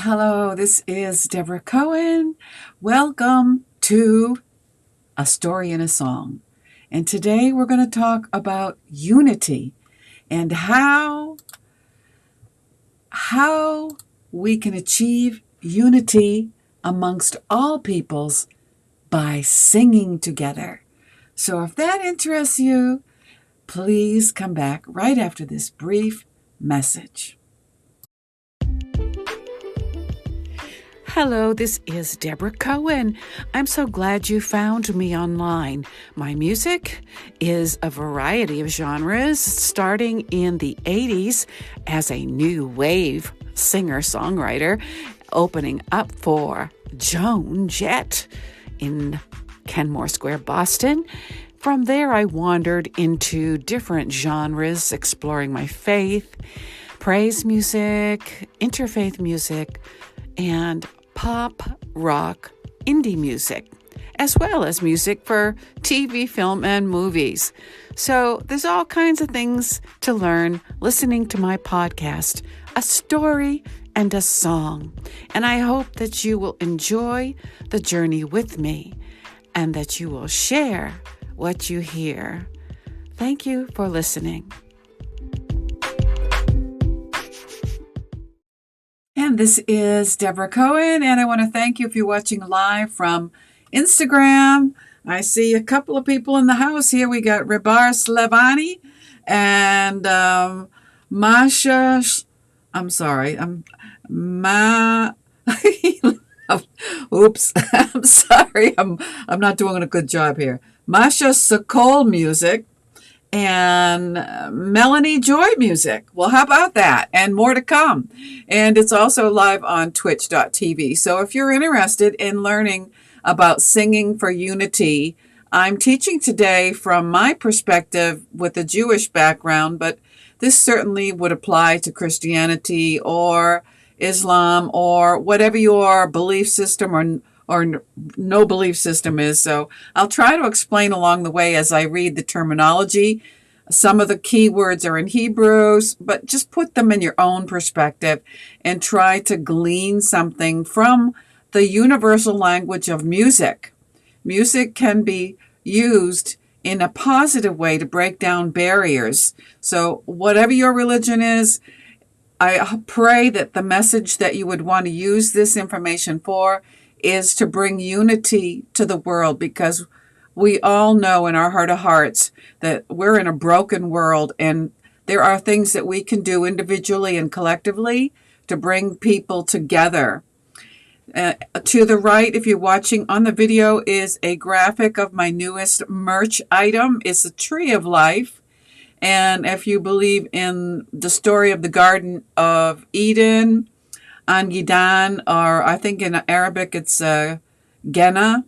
Hello, this is Deborah Cohen. Welcome to A Story in a Song. And today we're going to talk about unity and how we can achieve unity amongst all peoples by singing together. So if that interests you, please come back right after this brief message. Hello, this is Deborah Cohen. I'm so glad you found me online. My music is a variety of genres, starting in the 80s as a new wave singer-songwriter, opening up for Joan Jett in Kenmore Square, Boston. From there, I wandered into different genres, exploring my faith, praise music, interfaith music, and pop, rock, indie music, as well as music for TV, film, and movies. So there's all kinds of things to learn listening to my podcast, A Story and a Song. And I hope that you will enjoy the journey with me and that you will share what you hear. Thank you for listening. And this is Deborah Cohen, and I want to thank you if you're watching live from Instagram. I see a couple of people in the house here. We got Ribar Slevani and Masha. Oops, I'm sorry. I'm not doing a good job here. Masha Sokol Music and Melanie Joy Music. Well, how about that? And more to come. And it's also live on twitch.tv. So if you're interested in learning about singing for unity, I'm teaching today from my perspective with a Jewish background, but this certainly would apply to Christianity or Islam or whatever your belief system or no belief system is. So I'll try to explain along the way as I read the terminology. Some of the key words are in Hebrew, but just put them in your own perspective and try to glean something from the universal language of music. Music can be used in a positive way to break down barriers. So whatever your religion is, I pray that the message that you would want to use this information for is to bring unity to the world, because we all know in our heart of hearts that we're in a broken world, and there are things that we can do individually and collectively to bring people together. To the right, if you're watching on the video, is a graphic of my newest merch item. It's a tree of life. And if you believe in the story of the Garden of Eden, Angidan, or I think in Arabic it's Genna,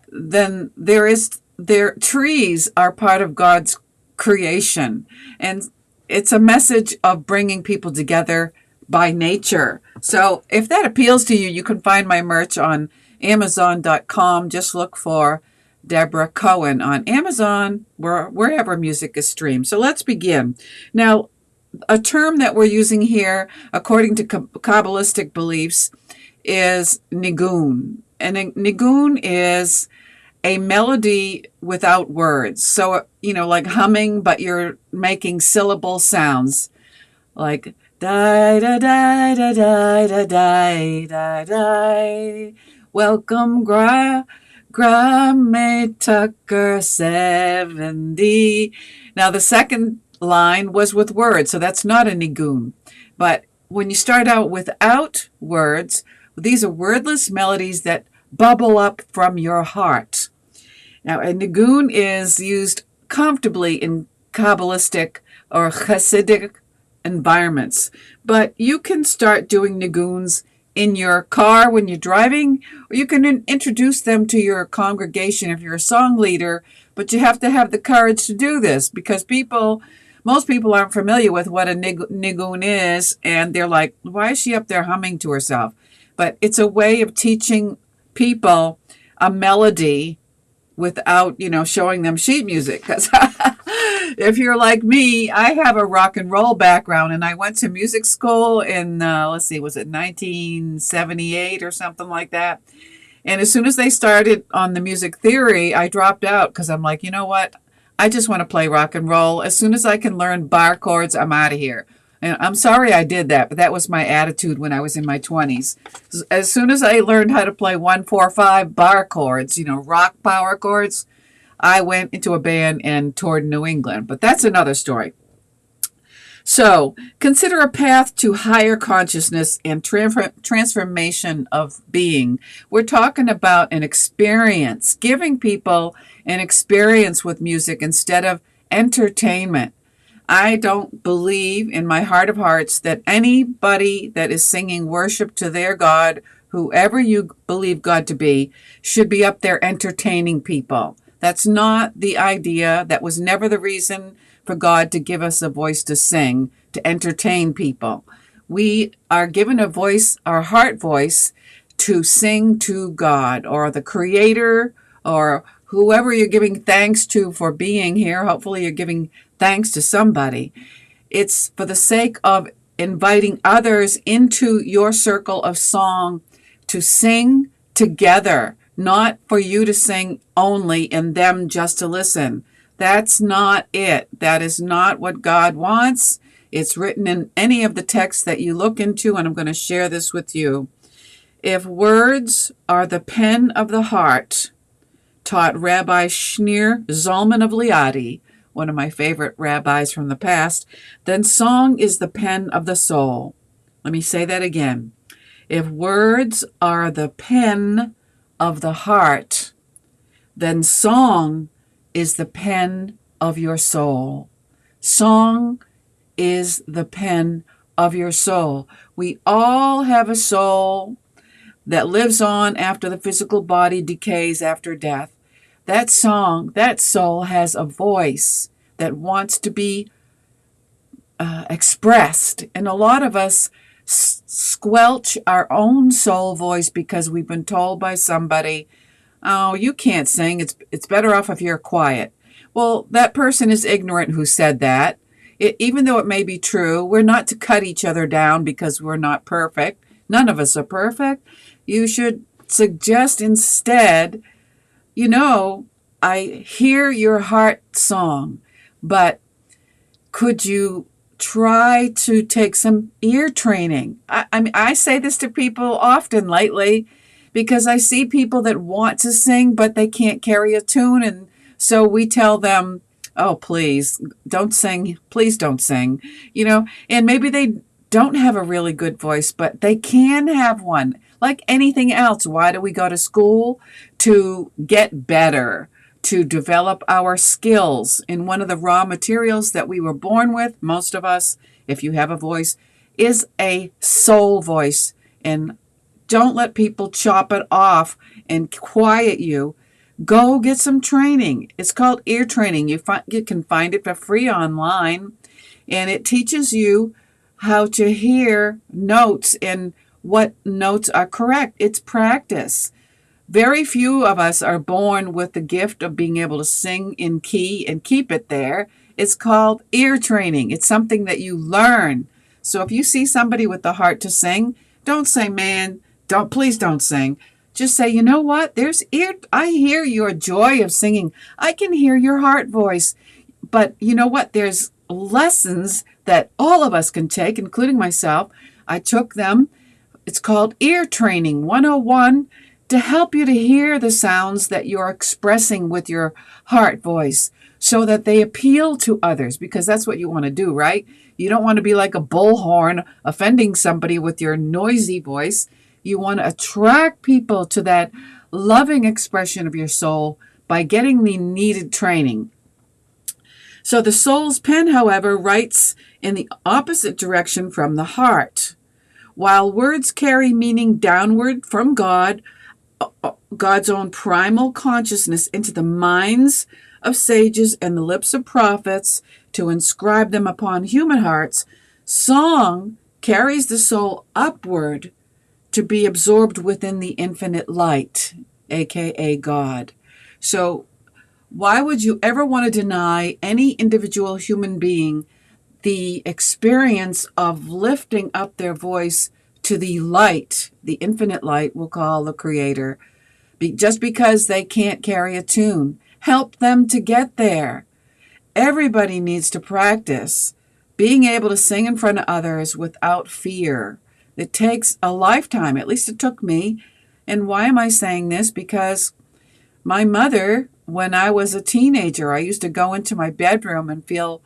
then their trees are part of God's creation. And it's a message of bringing people together by nature. So if that appeals to you, you can find my merch on Amazon.com. Just look for Deborah Cohen on Amazon, wherever music is streamed. So let's begin. Now, a term that we're using here, according to Kabbalistic beliefs, is nigun. And a nigun is a melody without words. So, like humming, but you're making syllable sounds. Like, die, da, die, da, die, da, die, da, die. Welcome, Grammy Tucker 70. Now, the second line was with words, so that's not a nigun. But when you start out without words, these are wordless melodies that bubble up from your heart. Now, a nigun is used comfortably in Kabbalistic or Hasidic environments, but you can start doing niguns in your car when you're driving, or you can introduce them to your congregation if you're a song leader, but you have to have the courage to do this, because most people aren't familiar with what a nigun is, and they're like, why is she up there humming to herself? But it's a way of teaching people a melody without, showing them sheet music. Because If you're like me, I have a rock and roll background, and I went to music school in, let's see, was it 1978 or something like that? And as soon as they started on the music theory, I dropped out because I'm like, you know what? I just want to play rock and roll. As soon as I can learn bar chords, I'm out of here. And I'm sorry I did that, but that was my attitude when I was in my 20s. As soon as I learned how to play 1, 4, 5 bar chords, rock power chords, I went into a band and toured New England. But that's another story. So consider a path to higher consciousness and transformation of being. We're talking about an experience, giving people an experience with music instead of entertainment. I don't believe in my heart of hearts that anybody that is singing worship to their God, whoever you believe God to be, should be up there entertaining people. That's not the idea. That was never the reason for God to give us a voice to sing, to entertain people. We are given a voice, our heart voice, to sing to God or the Creator or whoever you're giving thanks to for being here. Hopefully you're giving thanks to somebody. It's for the sake of inviting others into your circle of song to sing together, not for you to sing only and them just to listen. That's not it. That is not what God wants. It's written in any of the texts that you look into, and I'm going to share this with you. If words are the pen of the heart, taught Rabbi Shneur Zalman of Liadi, one of my favorite rabbis from the past, then song is the pen of the soul. Let me say that again. If words are the pen of the heart, then song is the pen of your soul. Song is the pen of your soul. We all have a soul that lives on after the physical body decays after death. That song, that soul has a voice that wants to be expressed. And a lot of us squelch our own soul voice because we've been told by somebody, oh, you can't sing. It's better off if you're quiet. Well, that person is ignorant who said that. Even though it may be true, we're not to cut each other down because we're not perfect. None of us are perfect. You should suggest instead, I hear your heart song, but could you try to take some ear training? I mean, I say this to people often lately because I see people that want to sing, but they can't carry a tune. And so we tell them, oh, please don't sing. Please don't sing, and maybe they don't have a really good voice, but they can have one. Like anything else, why do we go to school? To get better, to develop our skills. And one of the raw materials that we were born with, most of us, if you have a voice, is a soul voice. And don't let people chop it off and quiet you. Go get some training. It's called ear training. You can find it for free online. And it teaches you how to hear notes and what notes are correct. It's practice. Very few of us are born with the gift of being able to sing in key and keep it there. It's called ear training. It's something that you learn. So if you see somebody with the heart to sing, don't say, man, please don't sing. Just say, you know what? I hear your joy of singing. I can hear your heart voice. But you know what? There's lessons that all of us can take, including myself. I took them. It's called Ear Training 101 to help you to hear the sounds that you're expressing with your heart voice so that they appeal to others, because that's what you want to do, right? You don't want to be like a bullhorn offending somebody with your noisy voice. You want to attract people to that loving expression of your soul by getting the needed training. So the soul's pen, however, writes in the opposite direction from the heart. While words carry meaning downward from God, God's own primal consciousness into the minds of sages and the lips of prophets to inscribe them upon human hearts, song carries the soul upward to be absorbed within the infinite light, aka God. So Why would you ever want to deny any individual human being the experience of lifting up their voice to the light, the infinite light we'll call the Creator, just because they can't carry a tune? Help them to get there. Everybody needs to practice being able to sing in front of others without fear. It takes a lifetime, at least it took me. And why am I saying this? Because my mother, when I was a teenager, I used to go into my bedroom and feel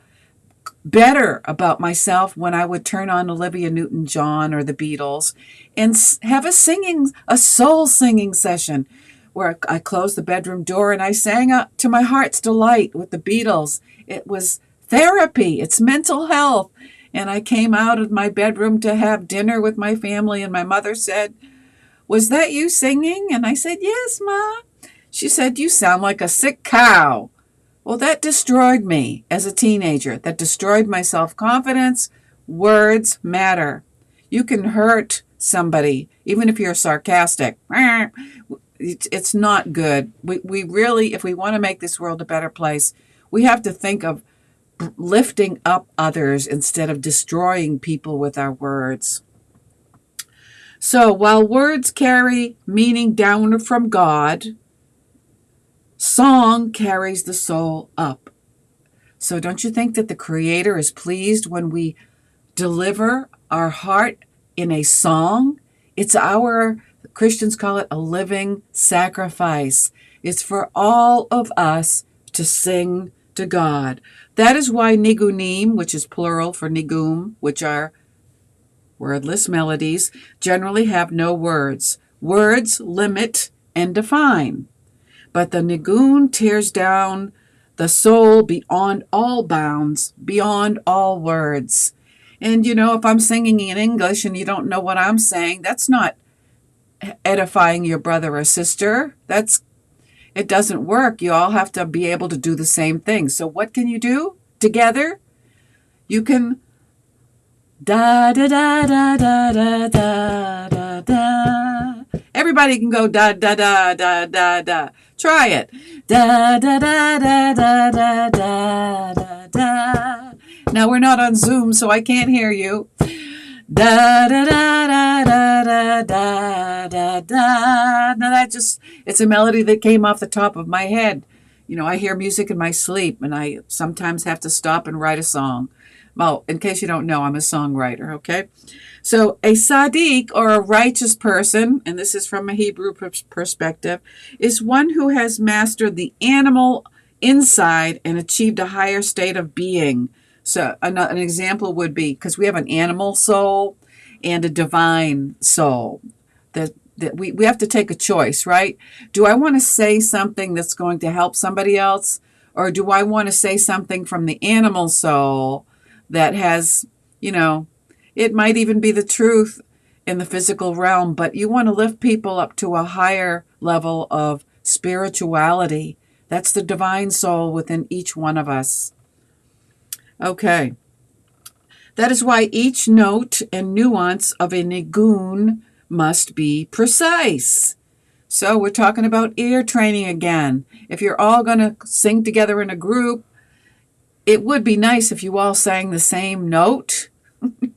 better about myself when I would turn on Olivia Newton-John or the Beatles and have a soul singing session where I closed the bedroom door and I sang up to my heart's delight with the Beatles. It was therapy. It's mental health. And I came out of my bedroom to have dinner with my family, and my mother said, "Was that you singing?" And I said, "Yes, Ma." She said, "You sound like a sick cow." Well, that destroyed me as a teenager. That destroyed my self-confidence. Words matter. You can hurt somebody, even if you're sarcastic. It's not good. We really, if we want to make this world a better place, we have to think of lifting up others instead of destroying people with our words. So while words carry meaning down from God, song carries the soul up. So don't you think that the Creator is pleased when we deliver our heart in a song? It's Christians call it a living sacrifice. It's for all of us to sing to God. That is why nigunim, which is plural for nigum, which are wordless melodies, generally have no words. Words limit and define. But the nigun tears down the soul beyond all bounds, beyond all words. And if I'm singing in English and you don't know what I'm saying, that's not edifying your brother or sister. It doesn't work. You all have to be able to do the same thing. So what can you do together? You can da da da da da da da da da. Everybody can go da da da da da da. Try it. Da da da da da da da da da. Now we're not on Zoom, so I can't hear you. Da da da da da da da da da. Now it's a melody that came off the top of my head. I hear music in my sleep, and I sometimes have to stop and write a song. Well, in case you don't know, I'm a songwriter, okay? So a tzaddik, or a righteous person, and this is from a Hebrew perspective, is one who has mastered the animal inside and achieved a higher state of being. So an example would be, because we have an animal soul and a divine soul, that we have to take a choice, right? Do I want to say something that's going to help somebody else? Or do I want to say something from the animal soul that has, it might even be the truth in the physical realm, but you want to lift people up to a higher level of spirituality. That's the divine soul within each one of us. Okay. That is why each note and nuance of a nigun must be precise. So we're talking about ear training again. If you're all going to sing together in a group, it would be nice if you all sang the same note, and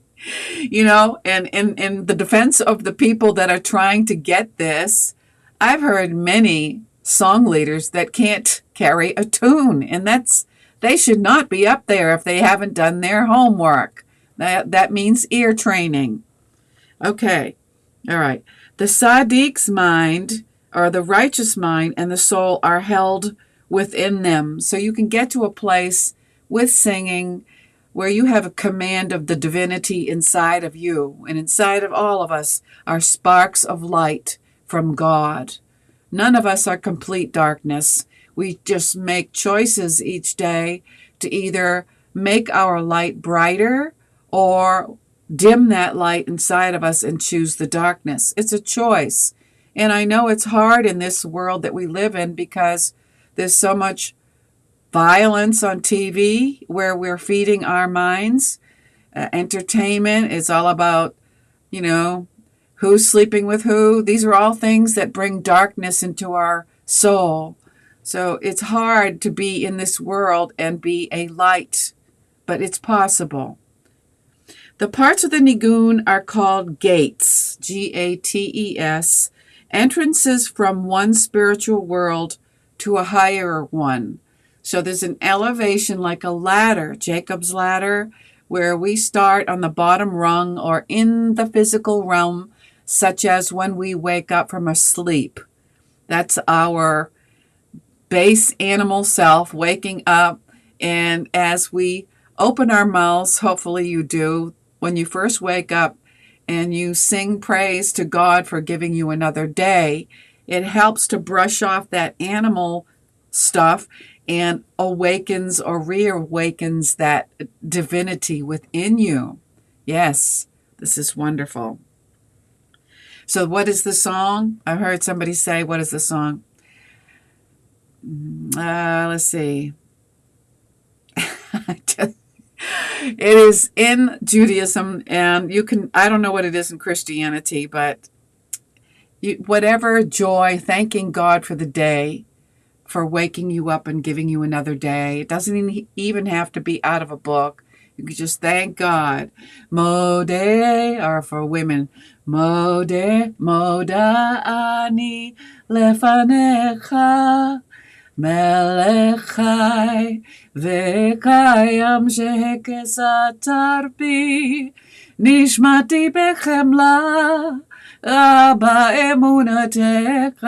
in the defense of the people that are trying to get this, I've heard many song leaders that can't carry a tune, and they should not be up there if they haven't done their homework. That means ear training. Okay. All right. The tzaddik's mind, or the righteous mind, and the soul are held within them. So you can get to a place with singing where you have a command of the divinity inside of you, and inside of all of us are sparks of light from God. None of us are complete darkness. We just make choices each day to either make our light brighter or dim that light inside of us and choose the darkness. It's a choice. And I know it's hard in this world that we live in because there's so much violence on TV where we're feeding our minds. Entertainment is all about, who's sleeping with who. These are all things that bring darkness into our soul. So it's hard to be in this world and be a light, but it's possible. The parts of the nigun are called gates, Gates, entrances from one spiritual world to a higher one. So there's an elevation like a ladder, Jacob's ladder, where we start on the bottom rung or in the physical realm, such as when we wake up from a sleep. That's our base animal self waking up. And as we open our mouths, hopefully you do, when you first wake up and you sing praise to God for giving you another day, it helps to brush off that animal stuff and awakens or reawakens that divinity within you. Yes, this is wonderful. So what is the song? I heard somebody say, what is the song? Let's see. It is in Judaism, and you can, I don't know what it is in Christianity, but whatever joy, thanking God for the day, for waking you up and giving you another day. It doesn't even have to be out of a book. You can just thank God. Modeh, or for women, Modeh, Moda'ani lefanecha. מלך חי וקיים שהקסתר בי נשמתי בחמלה רבה אמונתך.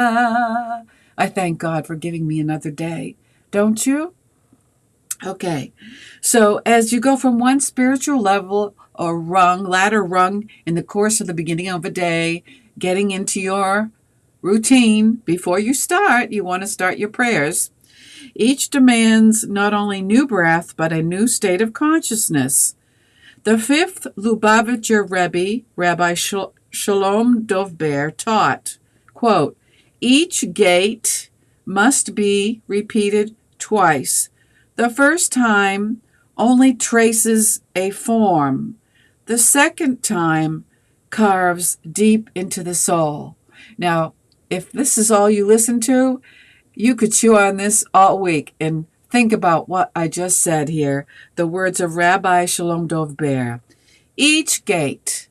I thank God for giving me another day. Don't you? Okay. So as you go from one spiritual level or rung, ladder rung in the course of the beginning of a day, getting into your routine, before you start, you want to start your prayers. Each demands not only new breath, but a new state of consciousness. The fifth Lubavitcher Rebbe, Rabbi Shalom Dovber, taught, quote, each gate must be repeated twice. The first time only traces a form. The second time carves deep into the soul. Now, if this is all you listen to, you could chew on this all week and think about what I just said here, the words of Rabbi Shalom Dovber. Each gate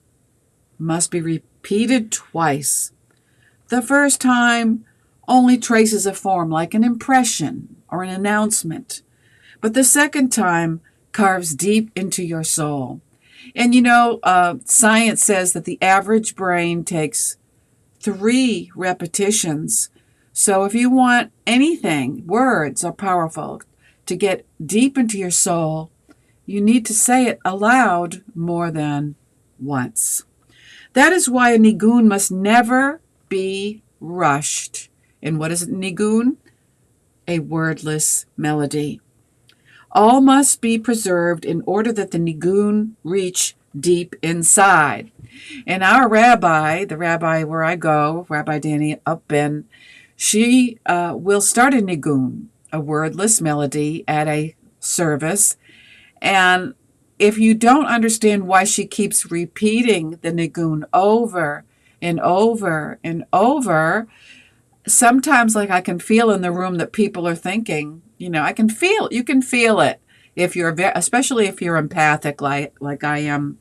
must be repeated twice. The first time only traces a form like an impression or an announcement, but the second time carves deep into your soul. And science says that the average brain takes 3 repetitions. So if you want anything, words are powerful, to get deep into your soul, you need to say it aloud more than once. That is why a nigun must never be rushed. And what is a nigun? A wordless melody. All must be preserved in order that the nigun reach deep inside. And our rabbi, the rabbi where I go, Rabbi Danny Upben, she will start a nigun, a wordless melody, at a service. And if you don't understand why she keeps repeating the nigun over and over and over, sometimes like I can feel in the room that people are thinking, I can feel, you can feel it. If you're, especially if you're empathic like I am,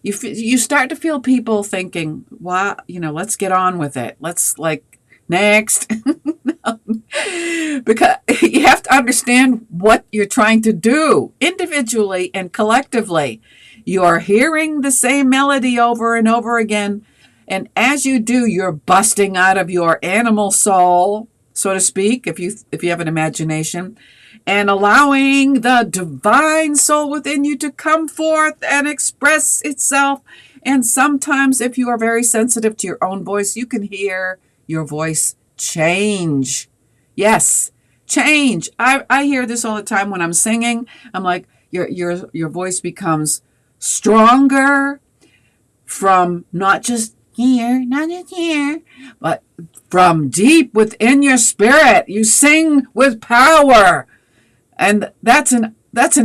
you start to feel people thinking, "Wow, let's get on with it. Let's next." Because you have to understand what you're trying to do individually and collectively. You are hearing the same melody over and over again, and as you do, you're busting out of your animal soul, so to speak, if you have an imagination, and allowing the divine soul within you to come forth and express itself. And sometimes, if you are very sensitive to your own voice, you can hear your voice change. Yes, change. I hear this all the time when I'm singing. I'm like, your voice becomes stronger from not just here, but from deep within your spirit. You sing with power. And that's an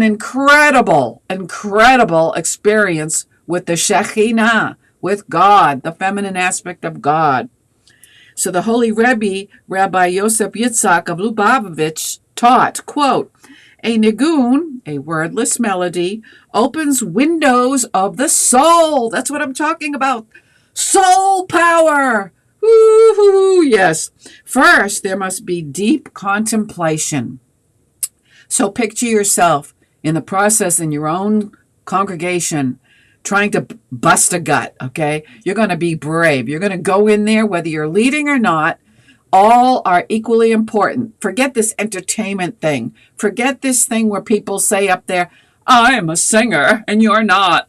incredible experience with the Shekhinah, with God, the feminine aspect of God. So the Holy Rebbe, Rabbi Yosef Yitzhak of Lubavitch, taught, quote, a nigun, a wordless melody, opens windows of the soul. That's what I'm talking about. Soul power. Woo-hoo, yes. First, there must be deep contemplation. So picture yourself in the process in your own congregation trying to bust a gut, okay? You're going to be brave. You're going to go in there, whether you're leading or not. All are equally important. Forget this entertainment thing. Forget this thing where people say up there, I'm a singer and you're not.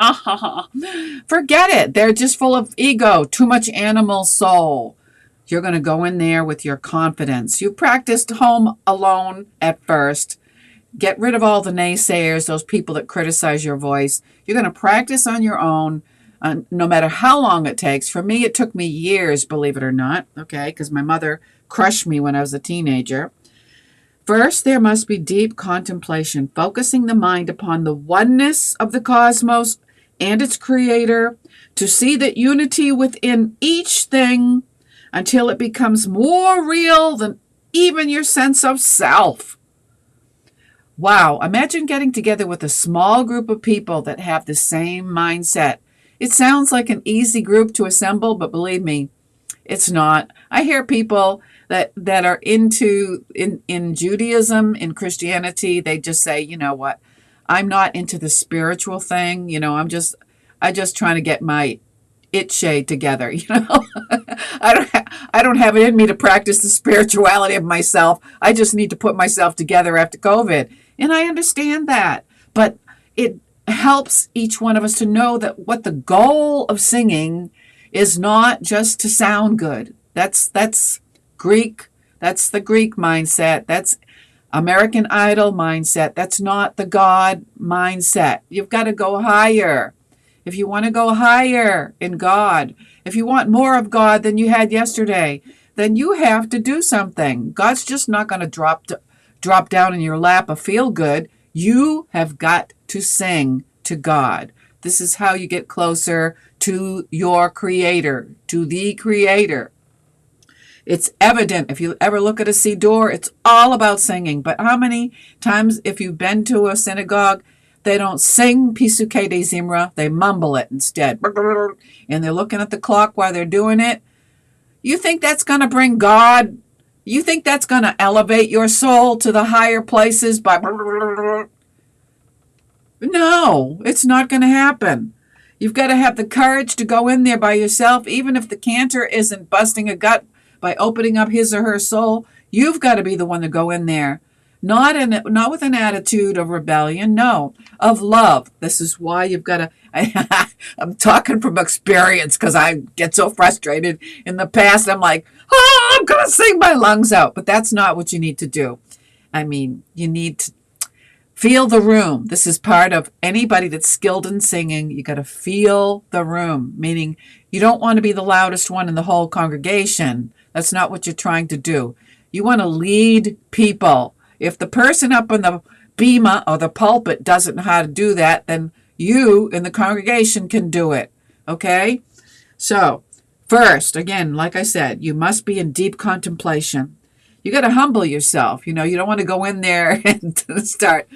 Forget it. They're just full of ego, too much animal soul. You're going to go in there with your confidence. You practiced home alone at first. Get rid of all the naysayers, those people that criticize your voice. You're going to practice on your own, no matter how long it takes. For me, it took me years, believe it or not, okay, because my mother crushed me when I was a teenager. First, there must be deep contemplation, focusing the mind upon the oneness of the cosmos and its creator, to see that unity within each thing until it becomes more real than even your sense of self. Wow, imagine getting together with a small group of people that have the same mindset. It sounds like an easy group to assemble, but believe me, it's not. I hear people that are into in Judaism, in Christianity, they just say, you know what, I'm not into the spiritual thing. I just trying to get my it shade together. I don't have it in me to practice the spirituality of myself. I just need to put myself together after COVID. And I understand that, but it helps each one of us to know that what the goal of singing is not just to sound good. That's Greek. That's the Greek mindset. That's American Idol mindset. That's not the God mindset. You've got to go higher. If you want to go higher in God, if you want more of God than you had yesterday, then you have to do something. God's just not going to drop down in your lap a feel good. You have got to sing to God. This is how you get closer to your creator, to the creator. It's evident. If you ever look at a siddur, it's all about singing. But how many times, if you've been to a synagogue, they don't sing Pisukei de Zimra, they mumble it instead. And they're looking at the clock while they're doing it. You think that's going to bring God? You think that's going to elevate your soul to the higher places by... No, it's not going to happen. You've got to have the courage to go in there by yourself, even if the cantor isn't busting a gut by opening up his or her soul. You've got to be the one to go in there. Not with an attitude of rebellion, no, of love. This is why you've got to, I'm talking from experience because I get so frustrated. In the past, I'm like, oh, I'm going to sing my lungs out. But that's not what you need to do. I mean, you need to feel the room. This is part of anybody that's skilled in singing. You got to feel the room, meaning you don't want to be the loudest one in the whole congregation. That's not what you're trying to do. You want to lead people. If the person up on the bema or the pulpit doesn't know how to do that, then you in the congregation can do it. Okay? So, first, again, like I said, you must be in deep contemplation. You got to humble yourself. You don't want to go in there and start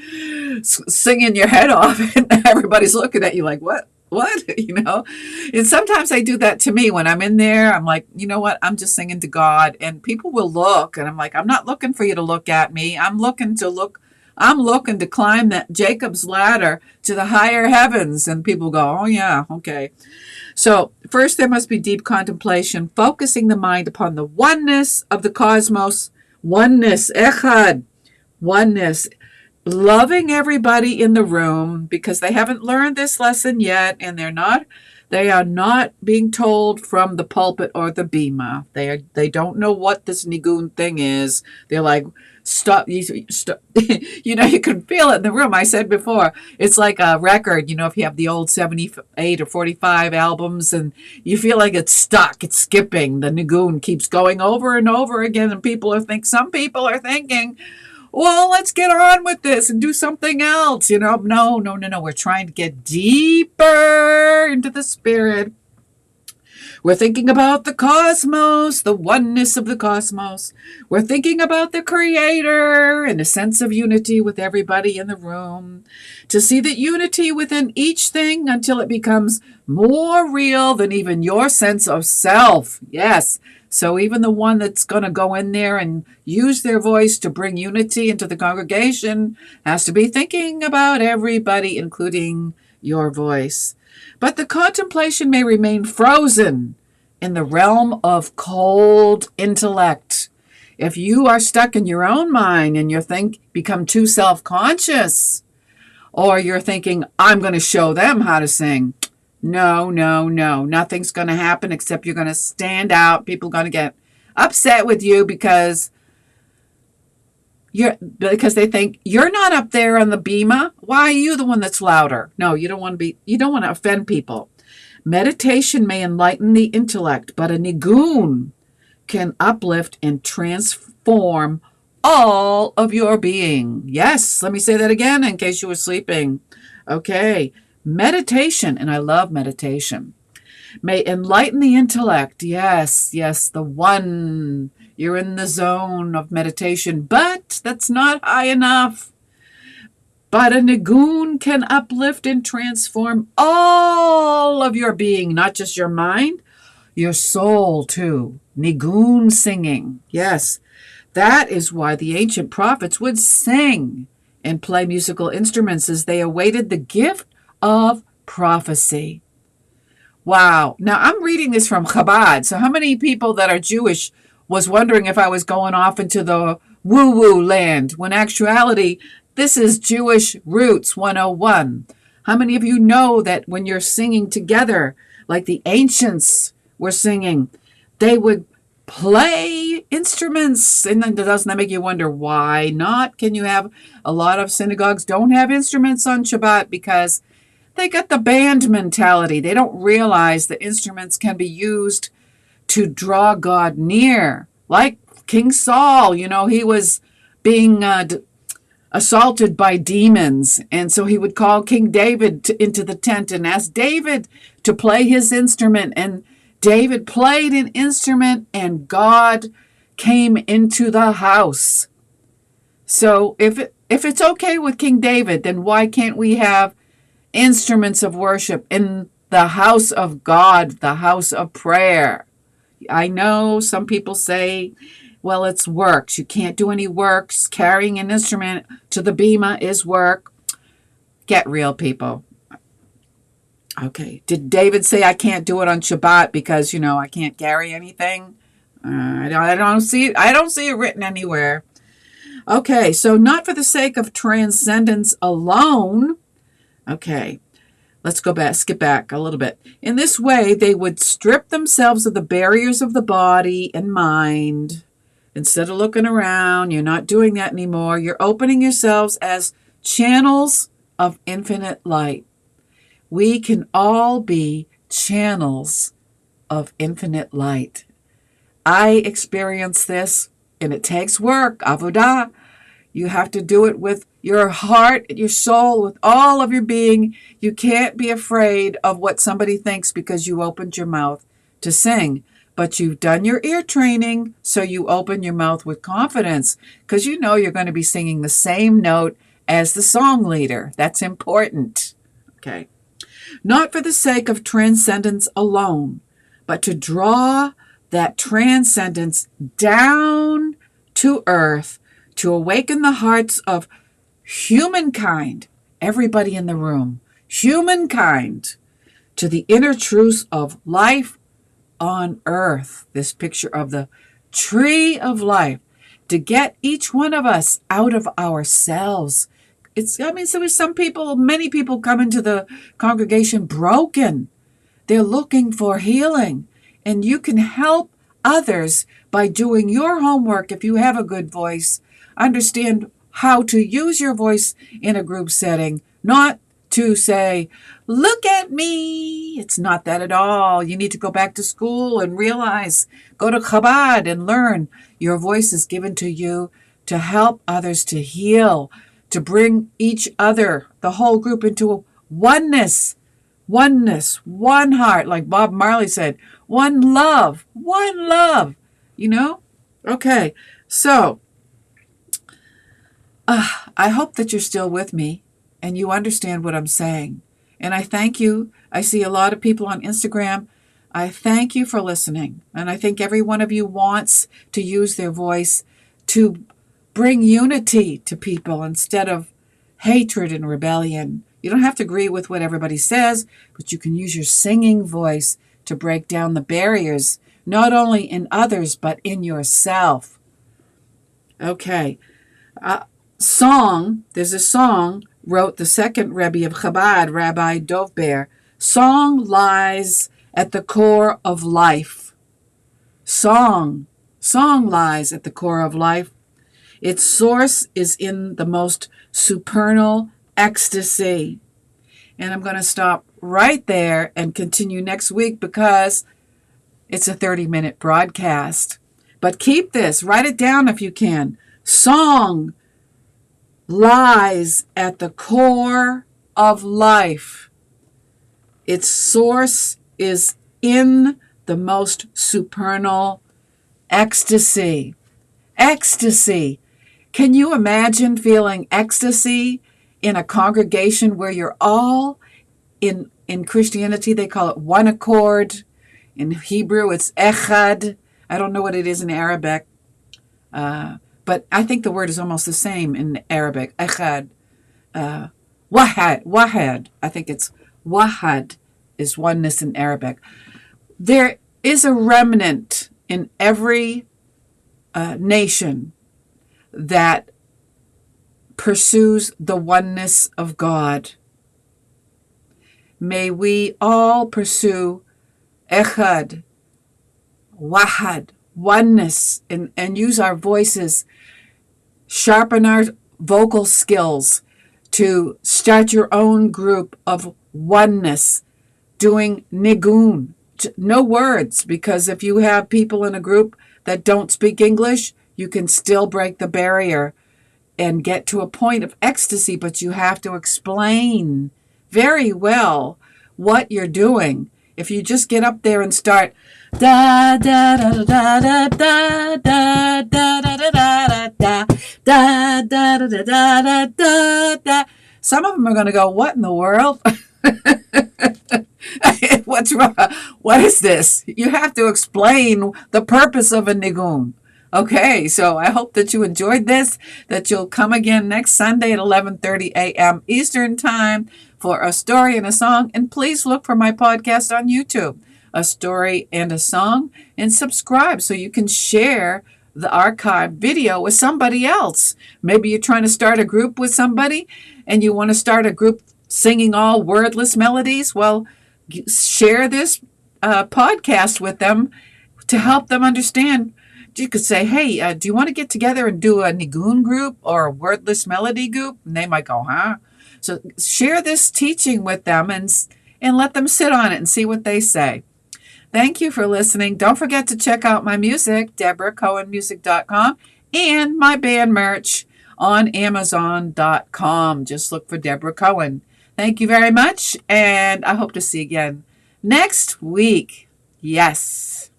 singing your head off and everybody's looking at you like, what? And sometimes they do that to me when I'm in there. I'm like, you know what? I'm just singing to God, and people will look, and I'm like, I'm not looking for you to look at me. I'm looking to climb that Jacob's ladder to the higher heavens. And people go, oh yeah, okay. So first there must be deep contemplation, focusing the mind upon the oneness of the cosmos. Oneness, echad, oneness. Loving everybody in the room because they haven't learned this lesson yet, and they are not being told from the pulpit or the bema. They don't know what this nigun thing is. They're like, stop. You can feel it in the room. I said before, it's like a record, if you have the old 78 or 45 albums and you feel like it's stuck, it's skipping. The nigun keeps going over and over again, and some people are thinking, well, let's get on with this and do something else. No. We're trying to get deeper into the spirit. We're thinking about the cosmos, the oneness of the cosmos. We're thinking about the Creator and a sense of unity with everybody in the room. To see the unity within each thing until it becomes more real than even your sense of self. Yes. So even the one that's going to go in there and use their voice to bring unity into the congregation has to be thinking about everybody, including your voice. But the contemplation may remain frozen in the realm of cold intellect. If you are stuck in your own mind and become too self-conscious, or you're thinking, I'm going to show them how to sing. No. Nothing's going to happen except you're going to stand out. People are going to get upset with you because they think you're not up there on the bema. Why are you the one that's louder? No, you don't want to offend people. Meditation may enlighten the intellect, but a nigun can uplift and transform all of your being. Yes, let me say that again in case you were sleeping. Okay, meditation, and I love meditation, may enlighten the intellect. Yes, the one. You're in the zone of meditation, but that's not high enough. But a nigun can uplift and transform all of your being, not just your mind, your soul too. Nigun singing. Yes, that is why the ancient prophets would sing and play musical instruments as they awaited the gift of prophecy. Wow. Now, I'm reading this from Chabad. So how many people that are Jewish was wondering if I was going off into the woo-woo land, when actuality, this is Jewish Roots 101. How many of you know that when you're singing together, like the ancients were singing, they would play instruments? And then doesn't that make you wonder why not? Can you have a lot of synagogues don't have instruments on Shabbat because they got the band mentality. They don't realize the instruments can be used to draw God near. Like King Saul, he was being assaulted by demons. And so he would call King David into the tent and ask David to play his instrument. And David played an instrument and God came into the house. So if it's okay with King David, then why can't we have instruments of worship in the house of God, the house of prayer? I know some people say, well, it's works. You can't do any works. Carrying an instrument to the bema is work. Get real, people. Okay. Did David say I can't do it on Shabbat because, I can't carry anything? I don't see it. I don't see it written anywhere. Okay. So not for the sake of transcendence alone. Okay. Let's skip back a little bit. In this way, they would strip themselves of the barriers of the body and mind. Instead of looking around, you're not doing that anymore. You're opening yourselves as channels of infinite light. We can all be channels of infinite light. I experience this, and it takes work, avodah. You have to do it with your heart, your soul, with all of your being. You can't be afraid of what somebody thinks because you opened your mouth to sing. But you've done your ear training, so you open your mouth with confidence because you're going to be singing the same note as the song leader. That's important. Okay. Not for the sake of transcendence alone, but to draw that transcendence down to earth, to awaken the hearts of humankind, everybody in the room, humankind, to the inner truths of life on earth. This picture of the tree of life, to get each one of us out of ourselves. Many people come into the congregation broken. They're looking for healing. And you can help others by doing your homework if you have a good voice. Understand how to use your voice in a group setting, not to say, look at me. It's not that at all. You need to go back to school and realize, go to Chabad and learn. Your voice is given to you to help others to heal, to bring each other, the whole group, into oneness, one heart. Like Bob Marley said, One love. One love. You know? Okay. So, I hope that you're still with me and you understand what I'm saying. And I thank you. I see a lot of people on Instagram. I thank you for listening. And I think every one of you wants to use their voice to bring unity to people instead of hatred and rebellion. You don't have to agree with what everybody says, but you can use your singing voice to break down the barriers, not only in others, but in yourself. Okay. There's a song, wrote the second Rebbe of Chabad, Rabbi Dovber. Song lies at the core of life. Song lies at the core of life. Its source is in the most supernal ecstasy. And I'm going to stop right there and continue next week because it's a 30-minute broadcast. But keep this, write it down if you can. Song lies at the core of life. Its source is in the most supernal ecstasy. Ecstasy. Can you imagine feeling ecstasy in a congregation where you're all in Christianity, they call it one accord. In Hebrew, it's echad. I don't know what it is in Arabic. But I think the word is almost the same in Arabic. Echad. Wahad. I think it's wahad is oneness in Arabic. There is a remnant in every nation that pursues the oneness of God. May we all pursue echad, wahad, oneness, and use our voices, sharpen our vocal skills to start your own group of oneness, doing nigun. No words, because if you have people in a group that don't speak English, you can still break the barrier and get to a point of ecstasy, but you have to explain very well what you're doing. If you just get up there and start da da da da da da da da da da da da da da da da da da, some of them are going to go, what in the world? What's wrong? What is this? You have to explain the purpose of a nigun. Okay, so I hope that you enjoyed this, that you'll come again next Sunday at 11:30 a.m. Eastern Time for A Story and a Song. And please look for my podcast on YouTube, A Story and a Song, and subscribe so you can share the archived video with somebody else. Maybe you're trying to start a group with somebody and you want to start a group singing all wordless melodies. Well, share this podcast with them to help them understand. You could say, hey, do you want to get together and do a nigun group or a wordless melody group? And they might go, huh? So share this teaching with them and let them sit on it and see what they say. Thank you for listening. Don't forget to check out my music, DeborahCohenMusic.com, and my band merch on Amazon.com. Just look for Deborah Cohen. Thank you very much, and I hope to see you again next week. Yes.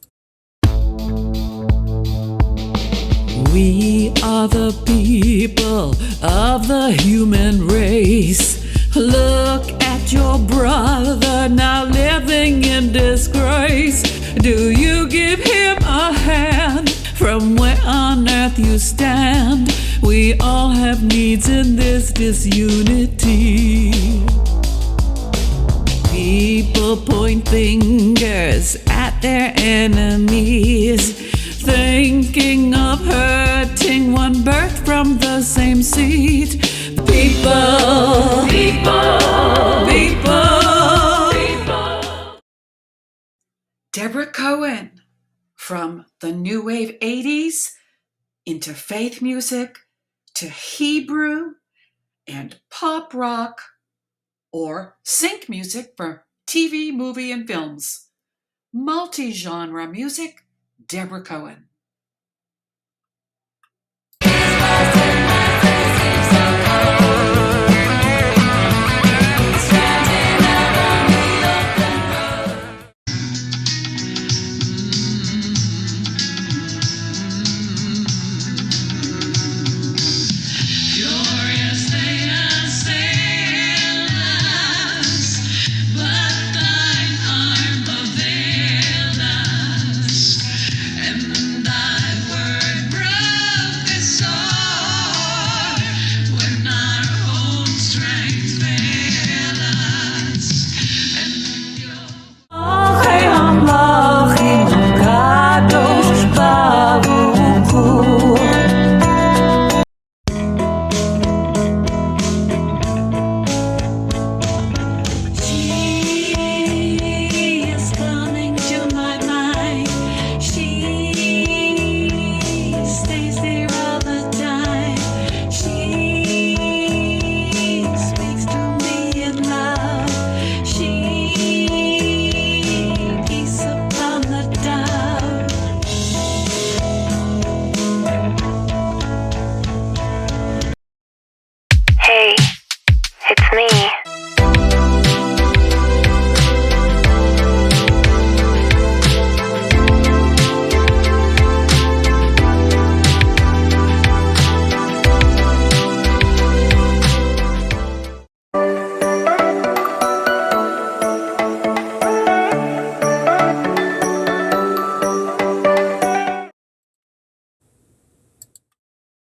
We are the people of the human race. Look at your brother now living in disgrace. Do you give him a hand from where on earth you stand? We all have needs in this disunity. People point fingers at their enemies, thinking of hurting one birth from the same seed. People. Deborah Cohen, from the New Wave 80s into faith music to Hebrew and pop rock or sync music for TV, movie, and films. Multi-genre music, Deborah Cohen.